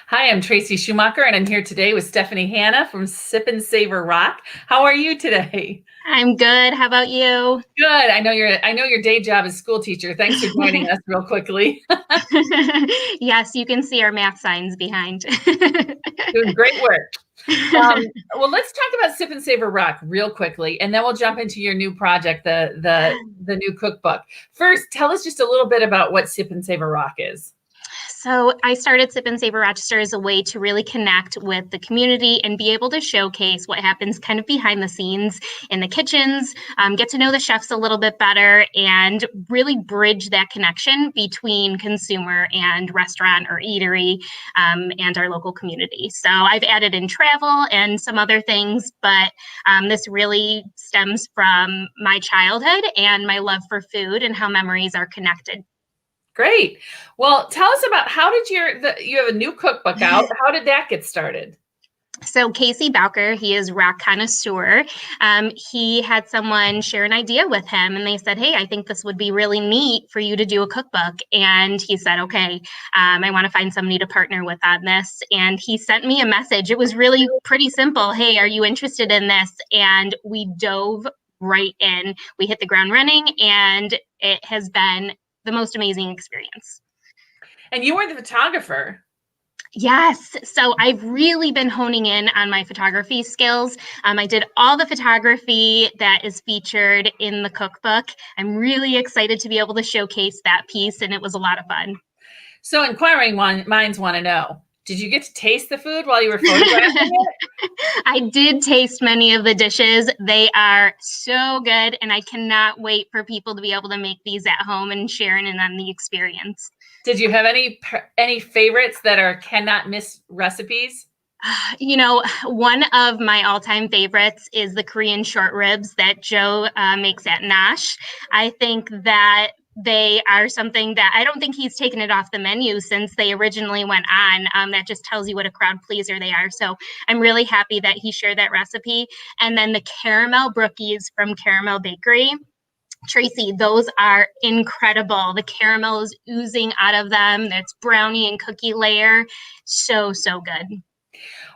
Hi, I'm Tracy Schuhmacher, and I'm here today with Stephanie Hanna from Sip and Savor Rock. How are you today? I'm good. How about you? Good. I know your day job is school teacher. Thanks for joining us real quickly. Yes, you can see our math signs behind. Doing great work. Um, well, let's talk about Sip and Savor Rock real quickly, and then we'll jump into your new project, the new cookbook. First, tell us just a little bit about what Sip and Savor Rock is. So I started Sip and Savor Rochester as a way to really connect with the community and be able to showcase what happens kind of behind the scenes in the kitchens, get to know the chefs a little bit better, and really bridge that connection between consumer and restaurant or eatery and our local community. So I've added in travel and some other things, but this really stems from my childhood and my love for food and how memories are connected. Great. Well, tell us about how did you have a new cookbook out? How did that get started? So Casey Bowker, he is rock connoisseur. He had someone share an idea with him, and they said, "Hey, I think this would be really neat for you to do a cookbook." And he said, "Okay, I want to find somebody to partner with on this." And he sent me a message. It was really pretty simple. "Hey, are you interested in this?" And we dove right in. We hit the ground running, and it has been the most amazing experience. And you were the photographer. Yes. So I've really been honing in on my photography skills. I did all the photography that is featured in the cookbook. I'm really excited to be able to showcase that piece, and it was a lot of fun. So inquiring minds want to know, did you get to taste the food while you were photographing it? I did taste many of the dishes. They are so good, and I cannot wait for people to be able to make these at home and sharing in on the experience. Did you have any favorites that are cannot miss recipes? One of my all-time favorites is the Korean short ribs that Joe makes at Nash. I think that they are something that I don't think he's taken it off the menu since they originally went on. That just tells you what a crowd pleaser they are. So I'm really happy that he shared that recipe. And then the caramel brookies from Caramel Bakery. Tracy, those are incredible. The caramel is oozing out of them. That's brownie and cookie layer. So, so good.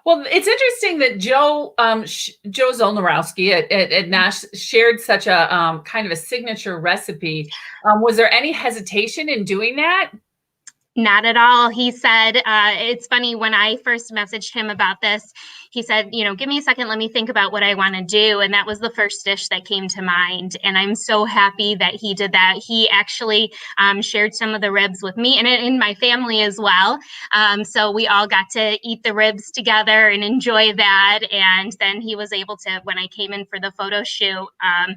Well, it's interesting that Joe Zolnarowski at Nash shared such a kind of a signature recipe. Was there any hesitation in doing that? Not at all. He said, it's funny, when I first messaged him about this, he said, give me a second, let me think about what I want to do. And that was the first dish that came to mind. And I'm so happy that he did that. He actually shared some of the ribs with me and in my family as well. So we all got to eat the ribs together and enjoy that. And then he was able to, when I came in for the photo shoot,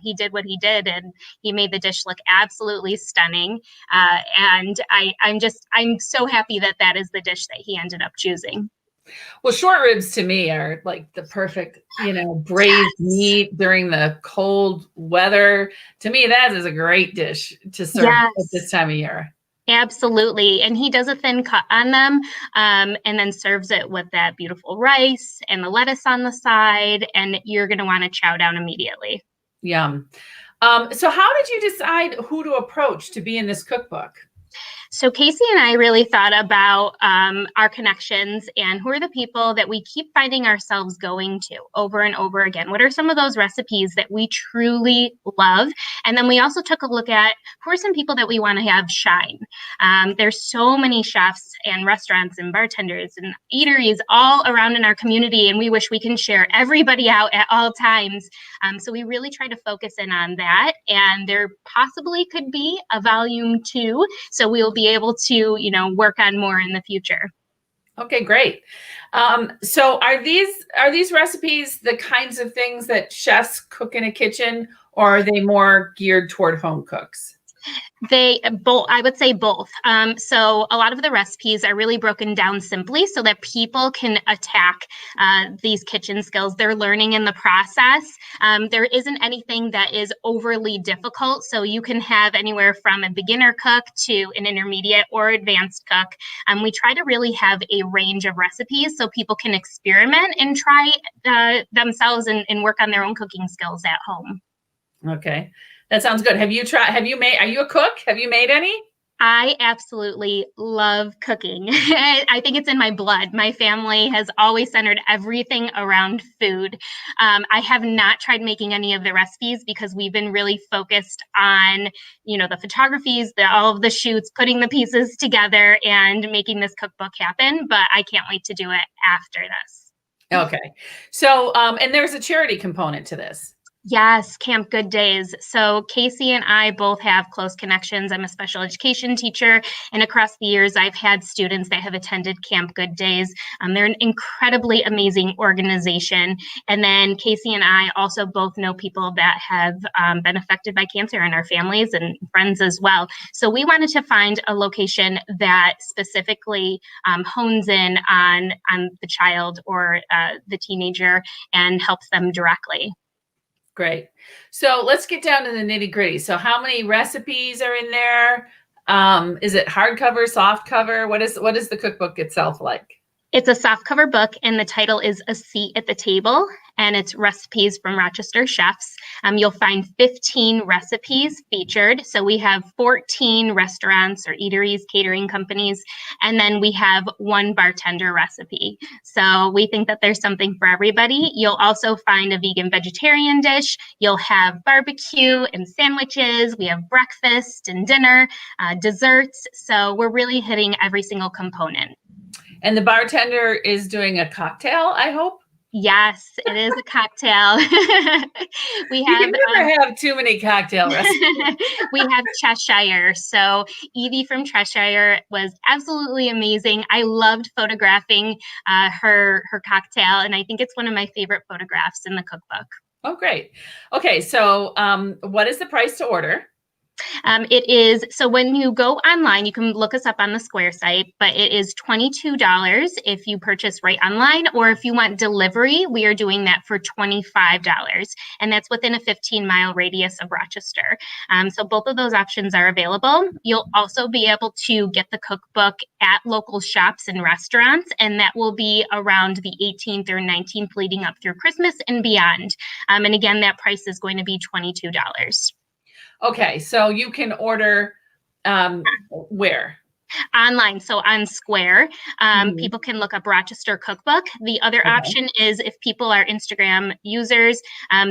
he did what he did and he made the dish look absolutely stunning. And I'm so happy that that is the dish that he ended up choosing. Well, short ribs to me are like the perfect, braised meat during the cold weather. To me, that is a great dish to serve at Yes, this time of year. absolutely. And he does a thin cut on them and then serves it with that beautiful rice and the lettuce on the side. And you're going to want to chow down immediately. Yum. So how did you decide who to approach to be in this cookbook? So Casey and I really thought about our connections and who are the people that we keep finding ourselves going to over and over again. What are some of those recipes that we truly love? And then we also took a look at who are some people that we want to have shine. There's so many chefs and restaurants and bartenders and eateries all around in our community, and we wish we can share everybody out at all times. So we really try to focus in on that, and there possibly could be a volume 2. So we'll be able to, work on more in the future. Okay, great. So are these recipes the kinds of things that chefs cook in a kitchen, or are they more geared toward home cooks? They both, I would say both. So a lot of the recipes are really broken down simply so that people can attack these kitchen skills they're learning in the process. There isn't anything that is overly difficult. So you can have anywhere from a beginner cook to an intermediate or advanced cook. We try to really have a range of recipes so people can experiment and try themselves and work on their own cooking skills at home. Okay. That sounds good. Are you a cook? Have you made any? I absolutely love cooking. I think it's in my blood. My family has always centered everything around food. I have not tried making any of the recipes because we've been really focused on, the photographies, all of the shoots, putting the pieces together and making this cookbook happen. But I can't wait to do it after this. Okay. So, and there's a charity component to this. Yes, Camp Good Days. So Casey and I both have close connections. I'm a special education teacher, and across the years, I've had students that have attended Camp Good Days. They're an incredibly amazing organization. And then Casey and I also both know people that have been affected by cancer in our families and friends as well. So we wanted to find a location that specifically hones in on the child or the teenager and helps them directly. Great. So let's get down to the nitty gritty. So how many recipes are in there? Is it hardcover, soft cover? What is the cookbook itself like? It's a softcover book, and the title is A Seat at the Table, and it's recipes from Rochester chefs. You'll find 15 recipes featured. So we have 14 restaurants or eateries, catering companies, and then we have one bartender recipe. So we think that there's something for everybody. You'll also find a vegan vegetarian dish. You'll have barbecue and sandwiches. We have breakfast and dinner, desserts. So we're really hitting every single component. And the bartender is doing a cocktail, I hope? Yes, it is a cocktail. We have You can never have too many cocktail recipes. We have Cheshire. So Evie from Cheshire was absolutely amazing. I loved photographing her cocktail, and I think it's one of my favorite photographs in the cookbook. Oh, great. Okay, so what is the price to order? It is, so when you go online, you can look us up on the Square site, but it is $22 if you purchase right online, or if you want delivery, we are doing that for $25, and that's within a 15-mile radius of Rochester. So both of those options are available. You'll also be able to get the cookbook at local shops and restaurants, and that will be around the 18th or 19th leading up through Christmas and beyond. And again, that price is going to be $22. Okay, so you can order where? Online, so on Square. People can look up Rochester Cookbook. The other option is if people are Instagram users,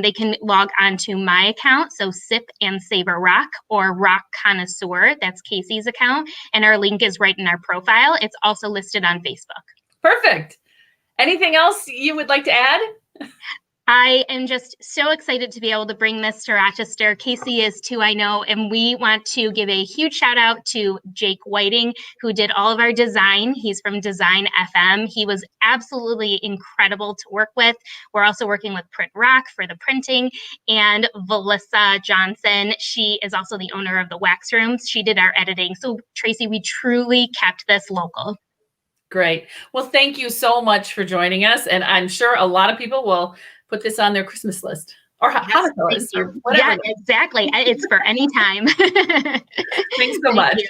they can log on to my account, so Sip and Savor Rock, or Rock Connoisseur. That's Casey's account, and our link is right in our profile. It's also listed on Facebook. Perfect. Anything else you would like to add? I am just so excited to be able to bring this to Rochester. Casey is too, I know, and we want to give a huge shout out to Jake Whiting, who did all of our design. He's from Design FM. He was absolutely incredible to work with. We're also working with Print Rock for the printing, and Valissa Johnson. She is also the owner of the Wax Rooms. She did our editing. So Tracy, we truly kept this local. Great. Well, thank you so much for joining us. And I'm sure a lot of people will put this on their Christmas list or Hanukkah list or whatever. Yeah, exactly. It's for any time. Thanks so much.